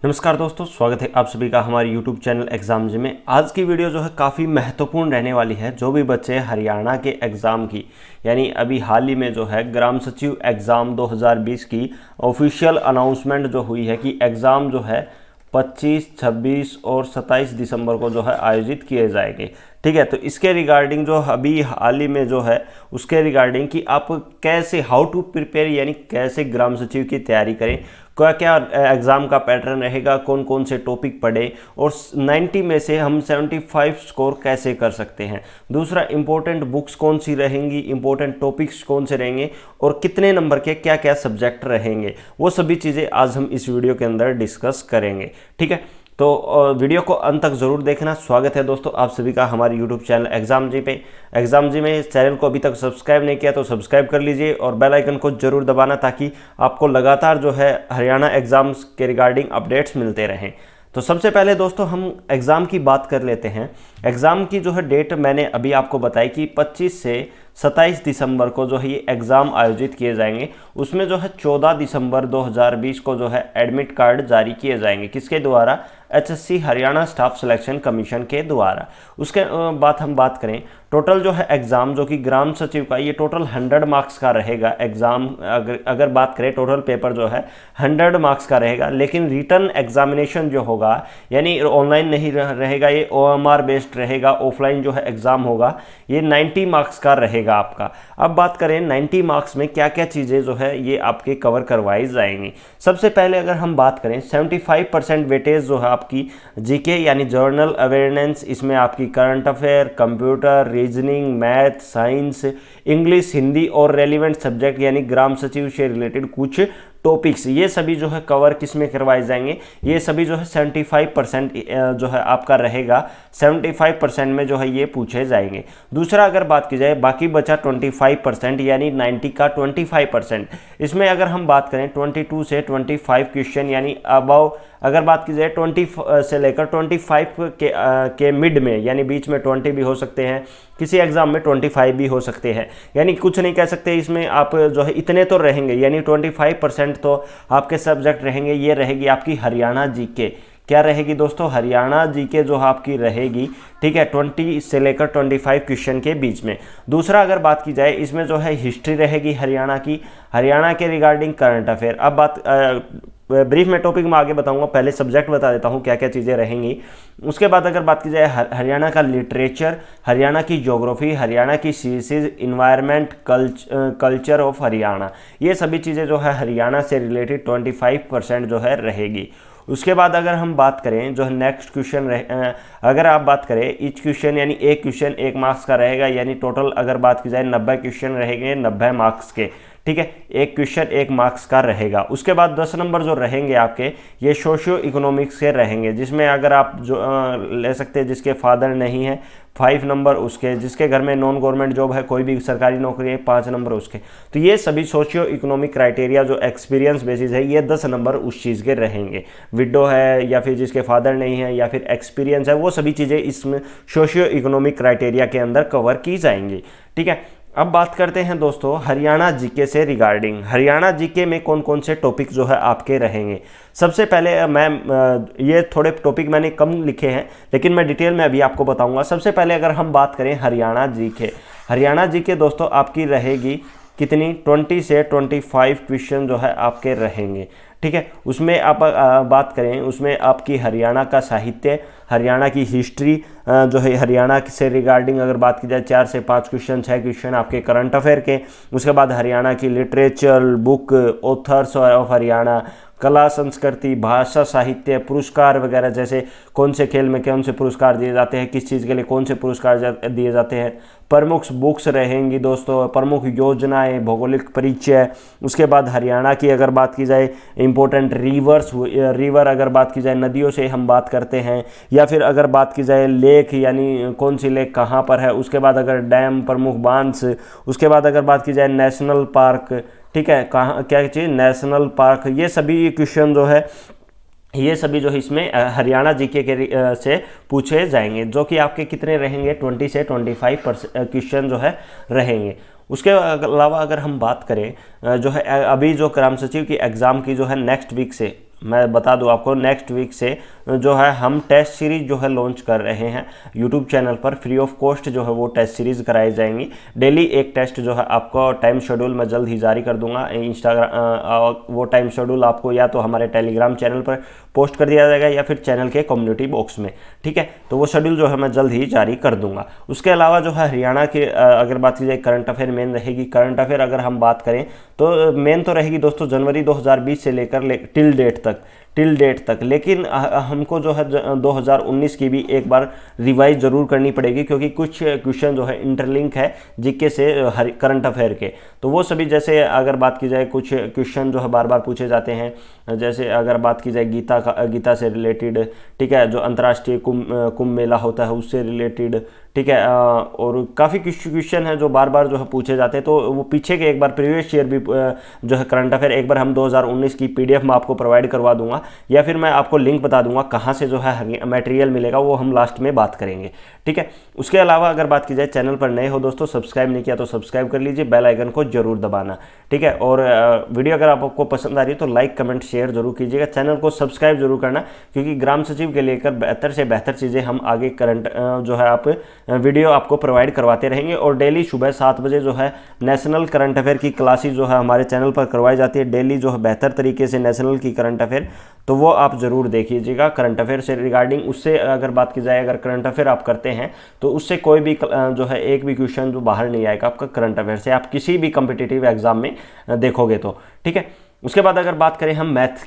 नमस्कार दोस्तों, स्वागत है आप सभी का हमारे YouTube चैनल एग्ज़ाम जी में। आज की वीडियो जो है काफ़ी महत्वपूर्ण रहने वाली है। जो भी बच्चे हरियाणा के एग्ज़ाम की यानी अभी हाल ही में जो है ग्राम सचिव एग्ज़ाम 2020 की ऑफिशियल अनाउंसमेंट जो हुई है कि एग्ज़ाम जो है 25, 26 और 27 दिसंबर को जो है आयोजित किए जाएंगे। ठीक है, तो इसके रिगार्डिंग जो अभी हाल ही में जो है उसके रिगार्डिंग कि आप कैसे हाउ टू प्रिपेयर यानी कैसे ग्राम सचिव की तैयारी करें, क्या क्या एग्ज़ाम का पैटर्न रहेगा, कौन कौन से टॉपिक पढ़े और 90 में से हम 75 स्कोर कैसे कर सकते हैं। दूसरा, इंपॉर्टेंट बुक्स कौन सी रहेंगी, इंपॉर्टेंट टॉपिक्स कौन से रहेंगे और कितने नंबर के क्या क्या सब्जेक्ट रहेंगे, वो सभी चीज़ें आज हम इस वीडियो के अंदर डिस्कस करेंगे। ठीक है, तो वीडियो को अंत तक ज़रूर देखना। स्वागत है दोस्तों आप सभी का हमारे YouTube चैनल एग्ज़ाम जी पे। एग्ज़ाम जी में इस चैनल को अभी तक सब्सक्राइब नहीं किया तो सब्सक्राइब कर लीजिए और बेल आइकन को जरूर दबाना ताकि आपको लगातार जो है हरियाणा एग्ज़ाम्स के रिगार्डिंग अपडेट्स मिलते रहें। तो सबसे पहले दोस्तों हम एग्ज़ाम की बात कर लेते हैं। एग्ज़ाम की जो है डेट मैंने अभी आपको बताई कि 25 से 27 दिसंबर को जो है ये एग्ज़ाम आयोजित किए जाएंगे। उसमें जो है 14 दिसंबर 2020 को जो है एडमिट कार्ड जारी किए जाएंगे। किसके द्वारा? HSC Haryana staff selection commission के द्वारा। उसके बाद हम बात करें टोटल जो है एग्ज़ाम जो कि ग्राम सचिव का ये टोटल 100 मार्क्स का रहेगा। एग्ज़ाम अगर बात करें टोटल पेपर जो है 100 मार्क्स का रहेगा, लेकिन रिटर्न एग्जामिनेशन जो होगा यानी ऑनलाइन नहीं रहेगा, ये OMR बेस्ड रहेगा। ऑफलाइन जो है एग्ज़ाम होगा ये 90 मार्क्स का रहेगा आपका। अब बात करें 90 मार्क्स में क्या क्या चीज़ें जो है ये आपके कवर करवाई जाएंगी। सबसे पहले अगर हम बात करें 75% वेटेज जो है आपकी जीके यानी जर्नल अवेयरनेस, इसमें आपकी current affair, computer, reasoning, math, science, English, Hindi और रेलिवेंट सब्जेक्ट यानी ग्राम सचिव से रिलेटेड कुछ टॉपिक्स, ये सभी जो है कवर किस में करवाए जाएंगे। ये सभी जो है 75% जो है आपका रहेगा। 75% में जो है ये पूछे जाएंगे। दूसरा, अगर बात की जाए बाकी बचा 25% यानी 90 का 25%, इसमें अगर हम बात करें 22 से 25 क्वेश्चन यानी अबाउ, अगर बात की जाए 20 से लेकर 25 के मिड में यानी बीच में 20 भी हो सकते हैं, किसी एग्जाम में 25 भी हो सकते हैं, यानी कुछ नहीं कह सकते इसमें आप जो है इतने तो रहेंगे, यानी 25% तो आपके सब्जेक्ट रहेंगे। ये रहेगी आपकी हरियाणा जीके। क्या रहेगी दोस्तों? हरियाणा जीके जो आपकी रहेगी। ठीक है, 20 से लेकर 25 क्वेश्चन के बीच में। दूसरा, अगर बात की जाए इसमें जो है हिस्ट्री रहेगी हरियाणा की, हरियाणा के रिगार्डिंग करंट अफेयर। अब बात ब्रीफ में टॉपिक में आगे बताऊंगा, पहले सब्जेक्ट बता देता हूं क्या क्या चीज़ें रहेंगी। उसके बाद अगर बात की जाए हरियाणा का लिटरेचर, हरियाणा की ज्योग्राफी, हरियाणा की series, environment, culture of Haryana, ये सभी चीज़ें जो है हरियाणा से रिलेटेड 25% जो है रहेगी। उसके बाद अगर हम बात करें जो है नेक्स्ट क्वेश्चन अगर आप बात करें ईच क्वेश्चन यानी एक क्वेश्चन 1 मार्क्स का रहेगा, यानी टोटल अगर बात की जाए 90 क्वेश्चन रहेंगे 90 मार्क्स के। ठीक है, एक क्वेश्चन 1 मार्क्स का रहेगा। उसके बाद 10 नंबर जो रहेंगे आपके ये सोशियो इकोनॉमिक्स के रहेंगे, जिसमें अगर आप जो ले सकते हैं जिसके फादर नहीं है 5 नंबर उसके, जिसके घर में नॉन गवर्नमेंट जॉब है, कोई भी सरकारी नौकरी है 5 नंबर उसके। तो ये सभी सोशियो इकोनॉमिक क्राइटेरिया जो एक्सपीरियंस बेसिस है ये 10 नंबर उस चीज़ के रहेंगे। विडो है या फिर जिसके फादर नहीं है या फिर एक्सपीरियंस है, वो सभी चीज़ें इसमें सोशियो इकोनॉमिक क्राइटेरिया के अंदर कवर की जाएंगी। ठीक है, अब बात करते हैं दोस्तों हरियाणा जीके से रिगार्डिंग। हरियाणा जीके में कौन कौन से टॉपिक जो है आपके रहेंगे। सबसे पहले मैं ये थोड़े टॉपिक मैंने कम लिखे हैं लेकिन मैं डिटेल में अभी आपको बताऊंगा। सबसे पहले अगर हम बात करें हरियाणा जीके, हरियाणा जीके दोस्तों आपकी रहेगी कितनी? 20 से 25 क्वेश्चन जो है आपके रहेंगे। ठीक है, उसमें आप बात करें उसमें आपकी हरियाणा का साहित्य, हरियाणा की हिस्ट्री जो है हरियाणा से रिगार्डिंग अगर बात की जाए 4 से 5 क्वेश्चन, 6 क्वेश्चन आपके करंट अफेयर के। उसके बाद हरियाणा की literature, book, authors of Haryana, कला संस्कृति, भाषा साहित्य, पुरस्कार वगैरह, जैसे कौन से खेल में कौन से पुरस्कार दिए जाते हैं, किस चीज़ के लिए कौन से पुरस्कार दिए जाते हैं। प्रमुख बुक्स रहेंगी दोस्तों, प्रमुख योजनाएं, भौगोलिक परिचय। उसके बाद हरियाणा की अगर बात की जाए इंपॉर्टेंट रिवर अगर बात की जाए नदियों से हम बात करते हैं, या फिर अगर बात की जाए लेक यानी कौन सी लेक कहाँ पर है। उसके बाद अगर डैम, प्रमुख बांध। उसके बाद अगर बात की जाए नेशनल पार्क, ठीक है, कहाँ क्या चीज़ नेशनल पार्क, ये सभी क्वेश्चन जो है ये सभी जो है इसमें हरियाणा जीके के से पूछे जाएंगे, जो कि आपके कितने रहेंगे? 20 से 25 क्वेश्चन जो है रहेंगे। उसके अलावा अगर हम बात करें जो है अभी जो ग्राम सचिव की एग्ज़ाम की जो है नेक्स्ट वीक से मैं बता दूं आपको, नेक्स्ट वीक से जो है हम टेस्ट सीरीज जो है लॉन्च कर रहे हैं यूट्यूब चैनल पर। फ्री ऑफ कॉस्ट जो है वो टेस्ट सीरीज कराई जाएंगी। डेली एक टेस्ट जो है आपको टाइम शेड्यूल मैं जल्द ही जारी कर दूंगा। इंस्टाग्राम वो टाइम शेड्यूल आपको या तो हमारे टेलीग्राम चैनल पर पोस्ट कर दिया जाएगा या फिर चैनल के कम्युनिटी बॉक्स में, ठीक है। तो वो शेड्यूल जो है मैं जल्द ही जारी कर दूंगा। उसके अलावा जो है हरियाणा के अगर बात की जाए करंट अफेयर मेन रहेगी। करंट अफेयर अगर हम बात करें तो मेन तो रहेगी दोस्तों जनवरी 2020 से लेकर टिल डेट तक, लेकिन हमको जो है 2019 की भी एक बार रिवाइज जरूर करनी पड़ेगी, क्योंकि कुछ क्वेश्चन जो है इंटरलिंक है जीके से करंट अफेयर के। तो वो सभी, जैसे अगर बात की जाए कुछ क्वेश्चन जो है बार बार पूछे जाते हैं, जैसे अगर बात की जाए गीता से रिलेटेड, ठीक है, जो अंतर्राष्ट्रीय कुंभ मेला होता है उससे रिलेटेड, ठीक है, और काफ़ी क्वेश्चन है जो बार बार जो है पूछे जाते हैं। तो वो पीछे के एक बार प्रीवियस ईयर भी जो है करंट अफेयर एक बार हम 2019 की PDF में आपको प्रोवाइड करवा दूंगा, या फिर मैं आपको लिंक बता दूंगा कहाँ से जो है मटेरियल मिलेगा, वो हम लास्ट में बात करेंगे, ठीक है। उसके अलावा अगर बात की जाए, चैनल पर नए हो दोस्तों, सब्सक्राइब नहीं किया तो सब्सक्राइब कर लीजिए, बेल आइकन को जरूर दबाना, ठीक है। और वीडियो अगर आपको पसंद आ रही है तो लाइक कमेंट शेयर जरूर कीजिएगा, चैनल को सब्सक्राइब जरूर करना, क्योंकि ग्राम सचिव के लेकर बेहतर से बेहतर चीज़ें हम आगे करंट जो है आप वीडियो आपको प्रोवाइड करवाते रहेंगे। और डेली सुबह 7 बजे जो है नेशनल करंट अफेयर की क्लासेस जो है हमारे चैनल पर करवाई जाती है, डेली जो है बेहतर तरीके से नेशनल की करंट अफेयर, तो वो आप ज़रूर देखिएगा। करंट अफेयर से रिगार्डिंग, उससे अगर बात की जाए, अगर करंट अफेयर आप करते हैं तो उससे कोई भी जो है एक भी क्वेश्चन जो बाहर नहीं आएगा आपका करंट अफेयर से, आप किसी भी कम्पिटिटिव एग्जाम में देखोगे तो, ठीक है। उसके बाद अगर बात करें हम मैथ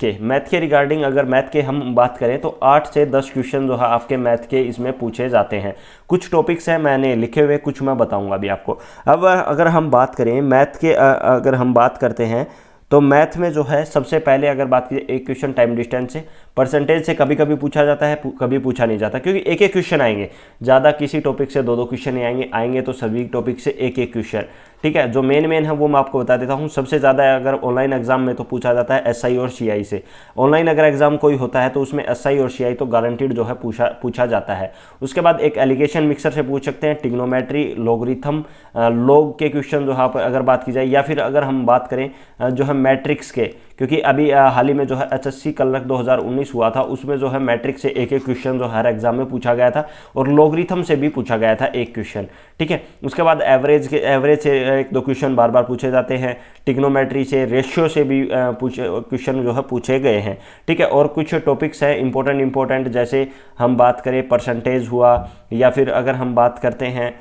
के रिगार्डिंग, अगर मैथ के हम बात करें तो 8 से 10 क्वेश्चन जो है आपके मैथ के इसमें पूछे जाते हैं। कुछ टॉपिक्स हैं मैंने लिखे हुए, कुछ मैं बताऊंगा अभी आपको। अब अगर हम बात करें मैथ के, अगर हम बात करते हैं तो मैथ में जो है सबसे पहले अगर बात की एक क्वेश्चन टाइम डिस्टेंस से, परसेंटेज से कभी कभी पूछा जाता है, कभी पूछा नहीं जाता, क्योंकि एक एक क्वेश्चन आएंगे, ज़्यादा किसी टॉपिक से 2-2 क्वेश्चन नहीं आएंगे तो सभी टॉपिक से एक एक क्वेश्चन, ठीक है। जो मेन है वो मैं आपको बता देता हूँ। सबसे ज़्यादा अगर ऑनलाइन एग्जाम में तो पूछा जाता है SI और CI से। ऑनलाइन अगर एग्जाम कोई होता है तो उसमें SI और CI तो गारंटीड जो है पूछा जाता है। उसके बाद एक एलिगेशन मिक्सर से पूछ सकते हैं, ट्रिग्नोमेट्री, लॉगरिथम, लॉग के क्वेश्चन जो है अगर बात की जाए, या फिर अगर हम बात करें जो है मैट्रिक्स के, क्योंकि अभी हाल ही में जो है HSC क्लर्क 2019 हुआ था, उसमें जो है मैट्रिक्स से एक एक क्वेश्चन जो हर एग्जाम में पूछा गया था, और लॉगरिथम से भी पूछा गया था एक क्वेश्चन, ठीक है। उसके बाद एवरेज से 1-2 क्वेश्चन बार बार पूछे जाते हैं, ट्रिग्नोमेट्री से, रेशियो से भी क्वेश्चन जो है पूछे गए हैं, ठीक है। और कुछ टॉपिक्स हैं इंपॉर्टेंट, जैसे हम बात करें परसेंटेज हुआ, या फिर अगर हम बात करते हैं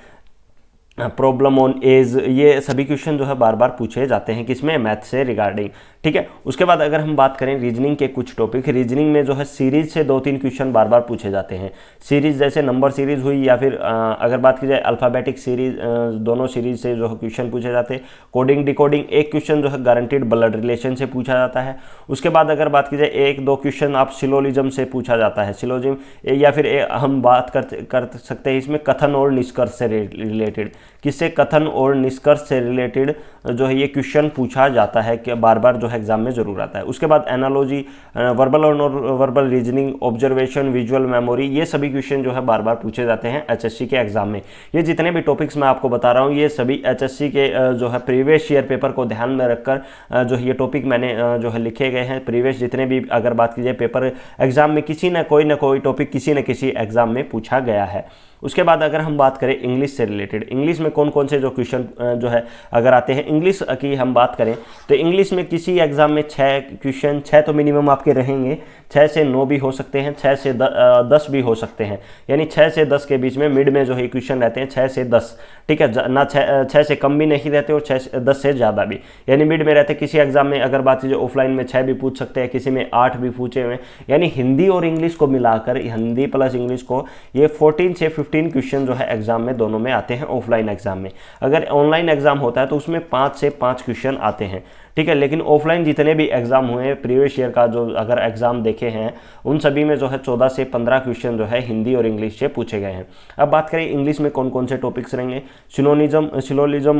प्रॉब्लम ऑन एज, ये सभी क्वेश्चन जो है बार बार पूछे जाते हैं किसमें, मैथ से रिगार्डिंग, ठीक है। उसके बाद अगर हम बात करें रीजनिंग के कुछ टॉपिक, रीजनिंग में जो है सीरीज से 2-3 क्वेश्चन बार बार पूछे जाते हैं। सीरीज जैसे नंबर सीरीज हुई, या फिर अगर बात की जाए अल्फ़ाबेटिक सीरीज, दोनों सीरीज से जो है क्वेश्चन पूछे जाते हैं। कोडिंग डिकोडिंग एक क्वेश्चन जो है गारंटीड ब्लड रिलेशन से पूछा जाता है। उसके बाद अगर बात की जाए 1-2 क्वेश्चन आप सिलोजिज्म से पूछा जाता है, सिलोजिज्म, या फिर हम बात कर सकते हैं इसमें कथन और निष्कर्ष से रिलेटेड, किससे, कथन और निष्कर्ष से रिलेटेड जो है ये क्वेश्चन पूछा जाता है कि बार बार जो है एग्जाम में जरूर आता है। उसके बाद एनालॉजी, वर्बल और non verbal reasoning, observation, visual memory, ये सभी क्वेश्चन जो है बार बार पूछे जाते हैं HSC के एग्जाम में। ये जितने भी टॉपिक्स मैं आपको बता रहा हूँ ये सभी HSC के जो है प्रीवियस ईयर पेपर को ध्यान में रखकर जो है ये टॉपिक मैंने जो है लिखे गए हैं। प्रीवियस जितने भी अगर बात की जाए पेपर एग्जाम में किसी न कोई टॉपिक किसी न किसी एग्जाम में पूछा गया है। उसके बाद अगर हम बात करें इंग्लिश से रिलेटेड, इंग्लिश में कौन कौन से जो क्वेश्चन जो है अगर आते हैं, इंग्लिश की हम बात करें तो इंग्लिश में किसी एग्जाम में 6 क्वेश्चन, 6 तो मिनिमम आपके रहेंगे, 6 से 9 भी हो सकते हैं, 6 से 10 भी हो सकते हैं, यानी 6 से 10 के बीच में मिड में जो है क्वेश्चन रहते हैं 6 से 10, ठीक है ना। 6 से कम भी नहीं रहते और 10 से ज़्यादा भी, यानी मिड में रहते। किसी एग्जाम में अगर बात कीजिए ऑफलाइन में 6 भी पूछ सकते हैं, किसी में 8 भी पूछे हुए, यानी हिंदी और इंग्लिश को मिलाकर, हिंदी प्लस इंग्लिश को, ये 14 से 15 क्वेश्चन जो है एग्जाम में दोनों में आते हैं ऑफलाइन एग्जाम में। अगर ऑनलाइन एग्जाम होता है तो उसमें 5 से 5 क्वेश्चन आते हैं, ठीक है। लेकिन ऑफलाइन जितने भी एग्जाम हुए प्रीवियस ईयर का जो अगर एग्जाम देखे हैं उन सभी में जो है 14 से 15 क्वेश्चन जो है हिंदी और इंग्लिश से पूछे गए हैं। अब बात करें इंग्लिश में कौन कौन से टॉपिक्स रहेंगे, syllogism,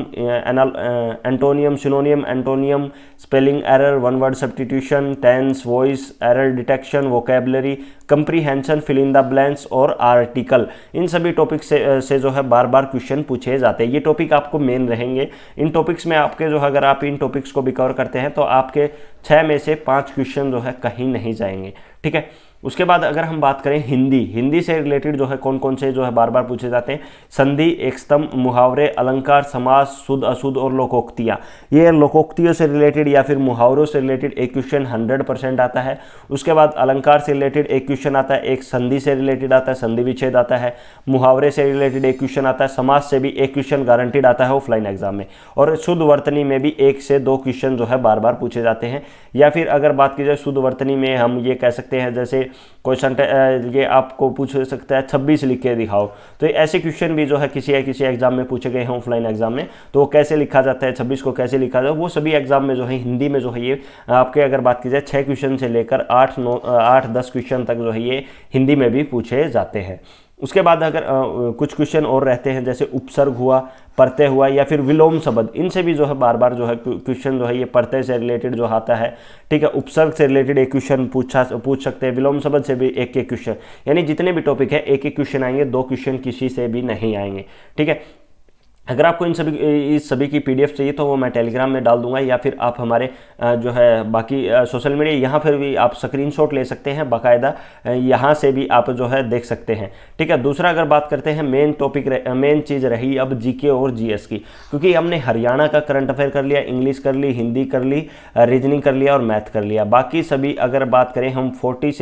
antonym, synonym, antonym, spelling error, one word substitution, tense, voice error detection, vocabulary, comprehension, fill in the blanks और आर्टिकल, इन सभी टॉपिक से जो है बार बार क्वेश्चन पूछे जाते हैं। ये टॉपिक आपको मेन रहेंगे। इन टॉपिक्स में आपके जो अगर आप इन टॉपिक्स को भी कवर करते हैं तो आपके 6 में से 5 क्वेश्चन जो है कहीं नहीं जाएंगे, ठीक है। उसके बाद अगर हम बात करें हिंदी से रिलेटेड जो है कौन कौन से जो है बार बार पूछे जाते हैं, संधि, एकस्तंभ, मुहावरे, अलंकार, समास, शुद्ध अशुद्ध और लोकोक्तियाँ। ये लोकोक्तियों से रिलेटेड या फिर मुहावरों से रिलेटेड एक क्वेश्चन 100% आता है। उसके बाद अलंकार से रिलेटेड एक क्वेश्चन आता है, एक संधि से रिलेटेड आता है, संधि विच्छेद आता है, मुहावरे से रिलेटेड एक क्वेश्चन आता है, समास से भी एक क्वेश्चन गारंटीड आता है ऑफलाइन एग्जाम में, और शुद्ध वर्तनी में भी 1 से 2 क्वेश्चन जो है बार बार पूछे जाते हैं। या फिर अगर बात की जाए शुद्ध वर्तनी में हम ये कह सकते हैं जैसे क्वेश्चन ये आपको पूछ सकता है 26 लिख के दिखाओ, तो ऐसे क्वेश्चन भी जो है किसी एग्जाम में पूछे गए हैं ऑफलाइन एग्जाम में, तो वो कैसे लिखा जाता है, 26 को कैसे लिखा जाए, वो सभी एग्जाम में जो है हिंदी में जो है ये आपके अगर बात की जाए 6 क्वेश्चन से लेकर 8-10 क्वेश्चन तक जो है ये हिंदी में भी पूछे जाते हैं। उसके बाद अगर कुछ क्वेश्चन और रहते हैं जैसे उपसर्ग हुआ, प्रत्यय हुआ या फिर विलोम शब्द, इनसे भी जो है बार बार जो है क्वेश्चन जो है ये प्रत्यय से रिलेटेड जो आता है, ठीक है। उपसर्ग से रिलेटेड एक क्वेश्चन पूछ सकते हैं, विलोम शब्द से भी एक क्वेश्चन, यानी जितने भी टॉपिक है एक क्वेश्चन आएंगे, 2 क्वेश्चन किसी से भी नहीं आएंगे, ठीक है। अगर आपको इस सभी की पीडीएफ चाहिए तो वो मैं टेलीग्राम में डाल दूंगा, या फिर आप हमारे जो है बाकी सोशल मीडिया यहाँ पर भी आप स्क्रीनशॉट ले सकते हैं, बाकायदा यहाँ से भी आप जो है देख सकते हैं, ठीक है। दूसरा अगर बात करते हैं मेन चीज़ रही अब जीके और जीएस की, क्योंकि हमने हरियाणा का करंट अफेयर कर लिया, इंग्लिश कर ली, हिंदी कर ली, रीजनिंग कर लिया और मैथ कर लिया। बाकी सभी अगर बात करें हम 30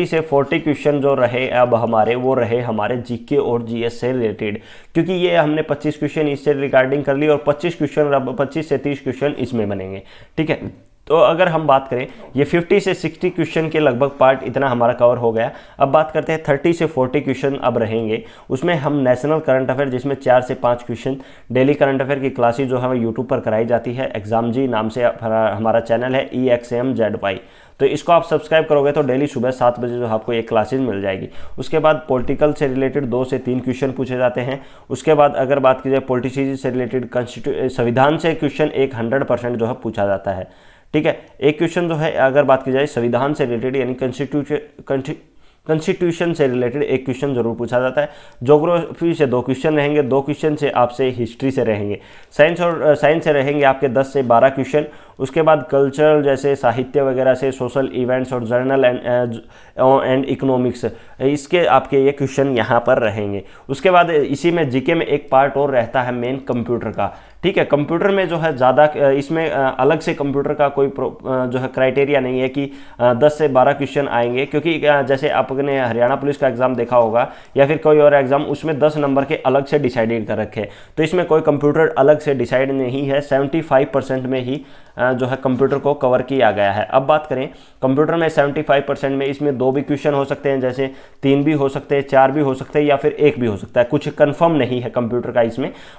से 40 क्वेश्चन जो रहे अब हमारे, वो रहे हमारे जीके और जीएस से रिलेटेड, क्योंकि ये हमने 25 क्वेश्चन इससे रिगार्डिंग कर ली और 25 से 30 क्वेश्चन इसमें बनेंगे, ठीक है। तो अगर हम बात करें ये 50 से 60 क्वेश्चन के लगभग पार्ट इतना हमारा कवर हो गया। अब बात करते हैं 30 से 40 क्वेश्चन अब रहेंगे, उसमें हम नेशनल करंट अफेयर जिसमें 4 से 5 क्वेश्चन, डेली करंट अफेयर की क्लासेज जो है यूट्यूब पर कराई जाती है, एग्जाम जी नाम से हमारा चैनल है EXAMZY, तो इसको आप सब्सक्राइब करोगे तो डेली सुबह 7 बजे जो आपको एक क्लासेज मिल जाएगी। उसके बाद पॉलिटिकल से रिलेटेड 2 से 3 क्वेश्चन पूछे जाते हैं। उसके बाद अगर बात की जाए पॉलिटिक्स से रिलेटेड संविधान से क्वेश्चन एक 100% जो है पूछा जाता है, ठीक है। एक क्वेश्चन जो है अगर बात की जाए संविधान से रिलेटेड यानी कॉन्स्टिट्यूशन से रिलेटेड एक क्वेश्चन जरूर पूछा जाता है। ज्योग्राफी से 2 क्वेश्चन रहेंगे, 2 क्वेश्चन से आपसे हिस्ट्री से रहेंगे। साइंस से रहेंगे आपके 10 से 12 क्वेश्चन। उसके बाद कल्चरल जैसे साहित्य वगैरह से, सोशल इवेंट्स और जर्नल एंड इकोनॉमिक्स, इसके आपके ये क्वेश्चन यहाँ पर रहेंगे। उसके बाद इसी में जीके में एक पार्ट और रहता है मेन कंप्यूटर का, ठीक है। कंप्यूटर में जो है ज़्यादा इसमें अलग से कंप्यूटर का कोई जो है क्राइटेरिया नहीं है कि 10 से 12 क्वेश्चन आएंगे, क्योंकि जैसे आपने हरियाणा पुलिस का एग्जाम देखा होगा या फिर कोई और एग्जाम, उसमें 10 नंबर के अलग से डिसाइडेड कर रखे हैं, तो इसमें कोई कंप्यूटर अलग से डिसाइड नहीं है। 75% में ही जो है कंप्यूटर को कवर किया गया है। अब बात करें कंप्यूटर में 75% में इसमें 2 भी क्वेश्चन हो सकते हैं, जैसे 3 भी हो सकते हैं, 4 भी हो सकते हैं या फिर 1 भी हो सकता है, कुछ कंफर्म नहीं है कंप्यूटर का।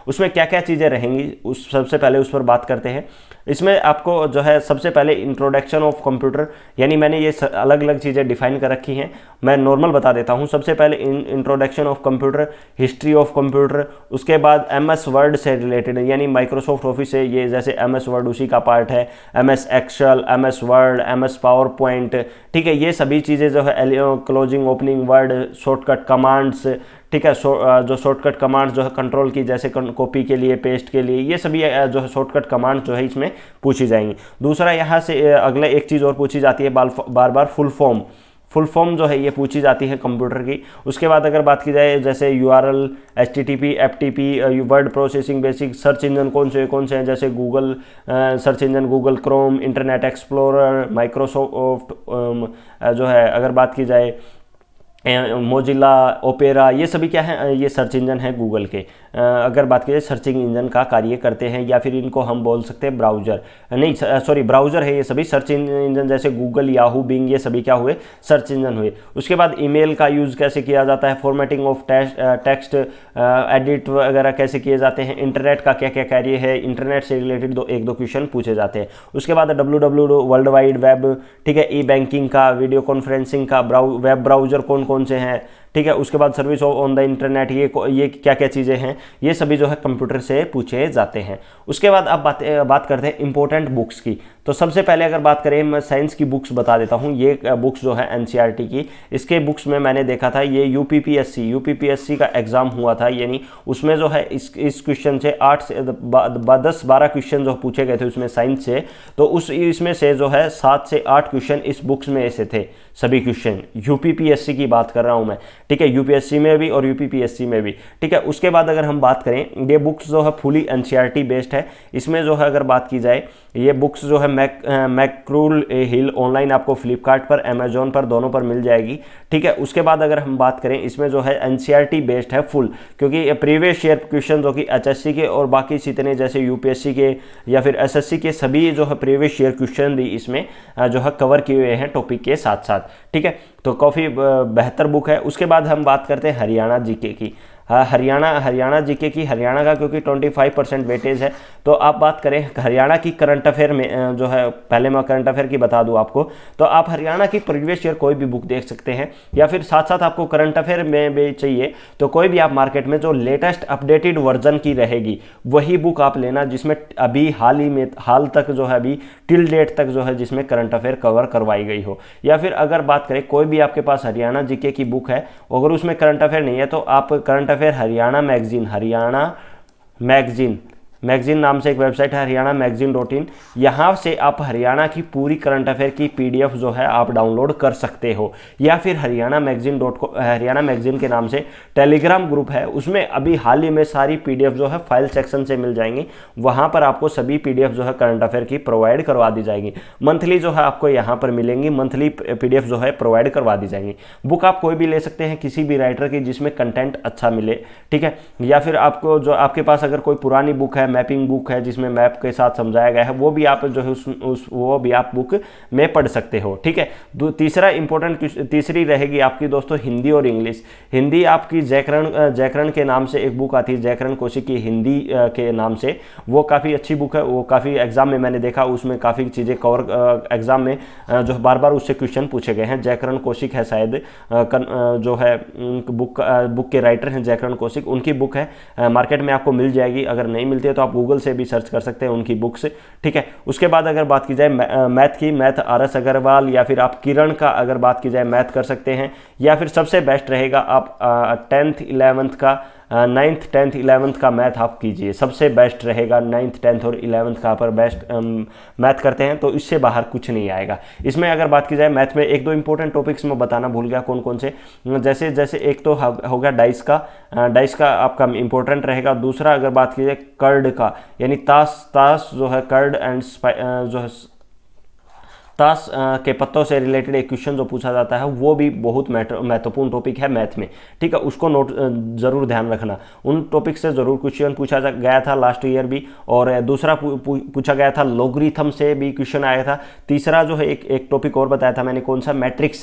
उसमें क्या क्या चीज़ें रहेंगी सबसे पहले उस पर बात करते हैं। इसमें आपको जो है सबसे पहले इंट्रोडक्शन ऑफ कंप्यूटर, यानी मैंने ये अलग अलग चीज़ें डिफाइन कर रखी हैं, मैं नॉर्मल बता देता हूँ। सबसे पहले introduction of computer, history of computer, उसके बाद MS वर्ड से रिलेटेड यानी माइक्रोसॉफ्ट ऑफिस से, ये जैसे MS वर्ड उसी का पार्ट है, MS Excel, MS Word, MS PowerPoint, ठीक है। ये सभी चीज़ें जो है closing opening word, shortcut commands, ठीक है। जो शॉर्टकट कमांड्स जो है कंट्रोल की, जैसे कॉपी के लिए, पेस्ट के लिए, ये सभी जो है शॉर्टकट कमांड्स जो है इसमें पूछी जाएंगी। दूसरा यहाँ से अगले एक चीज़ और पूछी जाती है बार बार फुल फॉर्म जो है ये पूछी जाती है कंप्यूटर की। उसके बाद अगर बात की जाए जैसे URL, HTTP, FTP, word processing basic, search engine कौन से हैं, जैसे Google search engine, Google Chrome, internet explorer, Microsoft जो है अगर बात की जाए मोजिला, ओपेरा, ये सभी क्या है, ये सर्च इंजन है गूगल के। अगर बात करें सर्चिंग इंजन का कार्य करते हैं, या फिर इनको हम बोल सकते हैं ब्राउज़र, नहीं सॉरी ब्राउज़र है ये सभी। सर्च इंजन जैसे गूगल, याहू, बिंग, ये सभी क्या हुए, सर्च इंजन हुए। उसके बाद ईमेल का यूज़ कैसे किया जाता है, फॉर्मेटिंग ऑफ टेक्स्ट, एडिट वगैरह कैसे किए जाते हैं, इंटरनेट का क्या क्या कार्य है, इंटरनेट से रिलेटेड 1-2 क्वेश्चन पूछे जाते हैं। उसके बाद WWW वर्ल्ड वाइड वेब, ठीक है, ई बैंकिंग का, वीडियो कॉन्फ्रेंसिंग का, वेब ब्राउज़र कौन से हैं, ठीक है। उसके बाद सर्विस ऑन द इंटरनेट, ये क्या क्या चीज़ें हैं, ये सभी जो है कंप्यूटर से पूछे जाते हैं। उसके बाद अब बात करते हैं इंपॉर्टेंट बुक्स की। तो सबसे पहले अगर बात करें, मैं साइंस की बुक्स बता देता हूँ। ये बुक्स जो है एनसीईआरटी की, इसके बुक्स में मैंने देखा था ये यूपीपीएससी का एग्जाम हुआ था, यानी उसमें जो है इस क्वेश्चन से 8 से 10-12 क्वेश्चन जो पूछे गए थे उसमें साइंस से, तो इसमें से जो है 7 से 8 क्वेश्चन इस बुक्स में ऐसे थे। सभी क्वेश्चन यूपीपीएससी की बात कर रहा हूं मैं, ठीक है, यूपीएससी में भी और यूपीपीएससी में भी, ठीक है। उसके बाद अगर हम बात करें, ये बुक्स जो है फुली एनसीईआरटी बेस्ड है। इसमें जो है अगर बात की जाए, ये बुक्स जो है मैक्रूल हिल ऑनलाइन आपको फ्लिपकार्ट पर, अमेजोन पर, दोनों पर मिल जाएगी, ठीक है। उसके बाद अगर हम बात करें, इसमें जो है एनसीईआरटी बेस्ड है फुल, क्योंकि प्रीवियस ईयर क्वेश्चन जो कि एचएससी के और बाकी जितने जैसे यूपीएससी के या फिर एसएससी के सभी जो है प्रीवियस ईयर क्वेश्चन भी इसमें जो है कवर किए हुए हैं टॉपिक के साथ साथ, ठीक है। तो काफ़ी बेहतर बुक है। उसके बाद हम बात करते हैं हरियाणा जीके की। हरियाणा जीके की, हरियाणा का क्योंकि 25% वेटेज है, तो आप बात करें हरियाणा की करंट अफेयर में जो है, पहले मैं करंट अफेयर की बता दूं आपको, तो आप हरियाणा की प्रीवियस ईयर कोई भी बुक देख सकते हैं, या फिर साथ साथ आपको करंट अफेयर में भी चाहिए तो कोई भी आप मार्केट में जो लेटेस्ट अपडेटेड वर्जन की रहेगी वही बुक आप लेना, जिसमें अभी हाल तक जो है, अभी टिल डेट तक जो है, जिसमें करंट अफेयर कवर करवाई गई हो। या फिर अगर बात करें कोई भी आपके पास हरियाणा जीके की बुक है, अगर उसमें करंट अफेयर नहीं है तो आप करंट फिर हरियाणा मैगजीन नाम से एक वेबसाइट है, हरियाणा मैगजीन.in, यहाँ से आप हरियाणा की पूरी करंट अफेयर की पीडीएफ जो है आप डाउनलोड कर सकते हो। या फिर हरियाणा मैगजीन के नाम से टेलीग्राम ग्रुप है, उसमें अभी हाल ही में सारी पीडीएफ जो है फाइल सेक्शन से मिल जाएंगी, वहाँ पर आपको सभी पीडीएफ जो है करंट अफेयर की प्रोवाइड करवा दी जाएगी। मंथली जो है आपको यहाँ पर मिलेंगी, मंथली पीडीएफ जो है प्रोवाइड करवा दी जाएंगी। बुक आप कोई भी ले सकते हैं किसी भी राइटर की जिसमें कंटेंट अच्छा मिले, ठीक है। या फिर आपको जो आपके पास अगर कोई पुरानी बुक है, मैपिंग बुक है जिसमें मैप के साथ समझाया गया है, वो भी आप जो है वो भी आप बुक में पढ़ सकते हो, ठीक है। तीसरी रहेगी आपकी दोस्तों हिंदी और इंग्लिश। हिंदी आपकी जयकरण के नाम से एक बुक आती है, जयकरण कौशिक की हिंदी के नाम से, वो काफ़ी अच्छी बुक है। वो काफ़ी एग्जाम में मैंने देखा, उसमें काफ़ी चीज़ें कवर एग्जाम में जो बार बार उससे क्वेश्चन पूछे गए हैं। जयकरण कौशिक है शायद जो है बुक के राइटर हैं जयकरण कौशिक, उनकी बुक है, मार्केट में आपको मिल जाएगी। अगर नहीं मिलती है तो आप गूगल से भी सर्च कर सकते हैं उनकी बुक्स, ठीक है। उसके बाद अगर बात की जाए मैथ RS अग्रवाल, या फिर आप किरण का अगर बात की जाए मैथ कर सकते हैं। या फिर सबसे बेस्ट रहेगा आप 10th 11th का 9th 10th 11th का मैथ आप कीजिए, सबसे बेस्ट रहेगा। 9th 10th और 11th का पर बेस्ट मैथ करते हैं तो इससे बाहर कुछ नहीं आएगा। इसमें अगर बात की जाए मैथ में एक दो इंपॉर्टेंट टॉपिक्स मैं बताना भूल गया कौन कौन से, जैसे एक तो होगा डाइस का आपका इंपॉर्टेंट रहेगा। दूसरा अगर बात की जाए कर्ड का, यानी ताश जो है, कर्ड एंड जो है ताश के पत्तों से रिलेटेड एक क्वेश्चन जो पूछा जाता है, वो भी बहुत महत्वपूर्ण टॉपिक है मैथ में, ठीक है। उसको नोट जरूर ध्यान रखना, उन टॉपिक से जरूर क्वेश्चन पूछा गया था लास्ट ईयर भी। और दूसरा पूछा गया था लॉगरिथम से भी क्वेश्चन आया था। तीसरा जो है एक टॉपिक और बताया था मैंने, कौन सा, मैट्रिक्स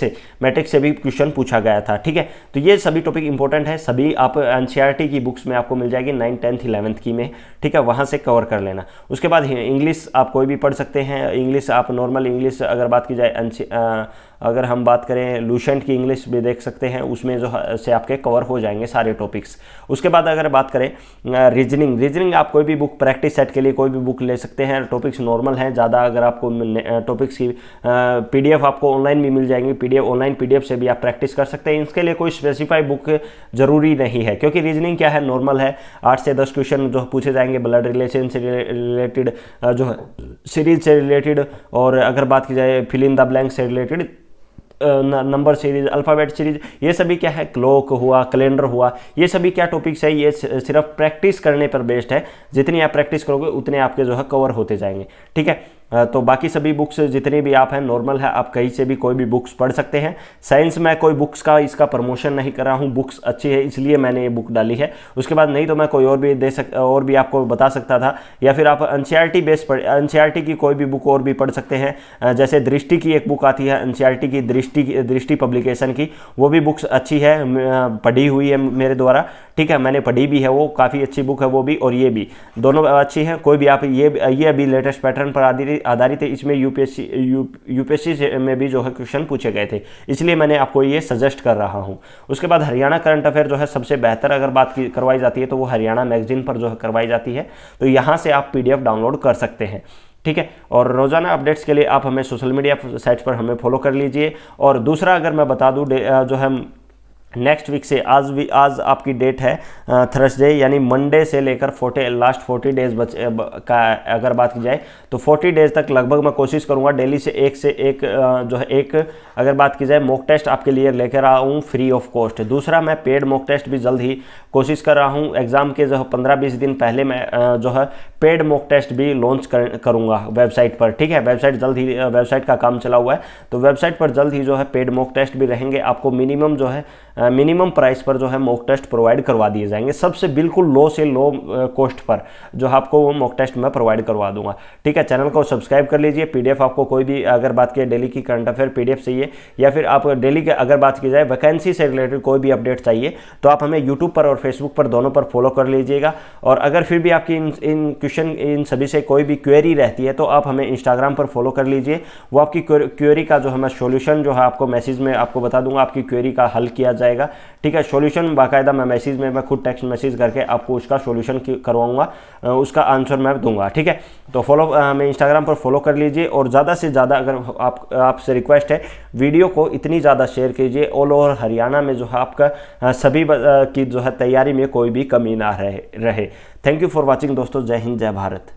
से भी क्वेश्चन पूछा गया था, ठीक है। तो ये सभी टॉपिक इंपॉर्टेंट है, सभी आप एनसीईआरटी की बुक्स में आपको मिल जाएगी 9th 10th 11th की में, ठीक है, वहाँ से कवर कर लेना। उसके बाद इंग्लिश आप कोई भी पढ़ सकते हैं। इंग्लिश आप नॉर्मल इंग्लिश अगर बात की जाए, अगर हम बात करें लूसेंट की इंग्लिश भी देख सकते हैं, उसमें जो से आपके कवर हो जाएंगे सारे टॉपिक्स। उसके बाद अगर बात करें रीजनिंग आप कोई भी बुक प्रैक्टिस सेट के लिए कोई भी बुक ले सकते हैं। टॉपिक्स नॉर्मल हैं ज़्यादा, अगर आपको टॉपिक्स की पीडीएफ आपको ऑनलाइन भी मिल जाएंगी, ऑनलाइन पीडीएफ से भी आप प्रैक्टिस कर सकते हैं। इसके लिए कोई स्पेसिफाई बुक जरूरी नहीं है, क्योंकि रीजनिंग क्या है, नॉर्मल है। 8 से 10 क्वेश्चन जो पूछे जाएंगे ब्लड रिलेशन से रिलेटेड, जो है सीरीज से रिलेटेड, और अगर बात की जाए फिल इन द ब्लैंक से related, number series, alphabet series, ये सभी क्या है, क्लॉक हुआ, कैलेंडर हुआ, ये सभी क्या टॉपिक्स है, ये सिर्फ प्रैक्टिस करने पर बेस्ड है। जितनी आप प्रैक्टिस करोगे उतने आपके जो है कवर होते जाएंगे, ठीक है। तो बाकी सभी बुक्स जितनी भी आप हैं नॉर्मल है, आप कहीं से भी कोई भी बुक्स पढ़ सकते हैं। साइंस में कोई बुक्स का इसका प्रमोशन नहीं कर रहा हूँ, बुक्स अच्छी है इसलिए मैंने ये बुक डाली है। उसके बाद नहीं तो मैं कोई और भी और भी आपको बता सकता था। या फिर आप एनसीईआरटी की कोई भी बुक और भी पढ़ सकते हैं। जैसे दृष्टि की एक बुक आती है एनसीईआरटी की, दृष्टि पब्लिकेशन की, वो भी बुक्स अच्छी है, पढ़ी हुई है मेरे द्वारा, ठीक है, मैंने पढ़ी भी है, वो काफ़ी अच्छी बुक है वो भी, और ये भी दोनों अच्छी हैं। कोई भी आप ये अभी लेटेस्ट पैटर्न पर आधारित है, इसमें यूपीएससी में भी जो है क्वेश्चन पूछे गए थे, इसलिए मैंने आपको ये सजेस्ट कर रहा हूँ। उसके बाद हरियाणा करंट अफेयर जो है सबसे बेहतर अगर बात की करवाई जाती है तो वो हरियाणा मैगजीन पर जो है करवाई जाती है, तो यहाँ से आप PDF डाउनलोड कर सकते हैं, ठीक है। और रोजाना अपडेट्स के लिए आप हमें सोशल मीडिया साइट्स पर हमें फॉलो कर लीजिए। और दूसरा अगर मैं बता दूं जो है नेक्स्ट वीक से आज आपकी डेट है थर्सडे, यानी मंडे से लेकर लास्ट 40 डेज का अगर बात की जाए तो 40 डेज तक लगभग मैं कोशिश करूंगा डेली से एक जो है एक अगर बात की जाए मॉक टेस्ट आपके लिए लेकर आऊँ फ्री ऑफ कॉस्ट। दूसरा मैं पेड मॉक टेस्ट भी जल्द ही कोशिश कर रहा हूँ, एग्जाम के जो 15-20 दिन पहले मैं जो है पेड मॉक टेस्ट भी लॉन्च करूँगा वेबसाइट पर, ठीक है। वेबसाइट जल्द ही वेबसाइट का काम चला हुआ है, तो वेबसाइट पर जल्द ही जो है पेड मॉक टेस्ट भी रहेंगे। आपको मिनिमम जो है मिनिमम प्राइस पर जो है मॉक टेस्ट प्रोवाइड करवा दिए जाएंगे, सबसे बिल्कुल लो से लो कॉस्ट पर जो आपको वो मॉक टेस्ट मैं प्रोवाइड करवा दूंगा, ठीक है। चैनल को सब्सक्राइब कर लीजिए। PDF आपको कोई भी अगर बात की डेली की करंट अफेयर PDF चाहिए, या फिर आप डेली के अगर बात की जाए वैकेंसी से रिलेटेड कोई भी अपडेट चाहिए, तो आप हमें यूट्यूब पर और फेसबुक पर दोनों पर फॉलो कर लीजिएगा। और अगर फिर भी आपकी इन क्वेश्चन इन सभी से कोई भी क्वेरी रहती है तो आप हमें इंस्टाग्राम पर फॉलो कर लीजिए। वो आपकी क्वेरी का जो है मैं सोल्यूशन जो है आपको मैसेज में आपको बता दूंगा, आपकी क्वेरी का हल किया जाएगा, ठीक है। सॉल्यूशन बाकायदा मैं मैसेज में मैं खुद टेक्स्ट मैसेज करके आपको उसका सॉल्यूशन करवाऊंगा, उसका आंसर मैं दूंगा, ठीक है। तो फॉलो हमें इंस्टाग्राम पर फॉलो कर लीजिए। और ज़्यादा से ज़्यादा अगर आपसे रिक्वेस्ट है, वीडियो को इतनी ज़्यादा शेयर कीजिए ऑल ओवर हरियाणा में जो है आपका सभी की जो है तैयारी में कोई भी कमी ना रहे। थैंक यू फॉर वॉचिंग दोस्तों। जय हिंद, जय भारत।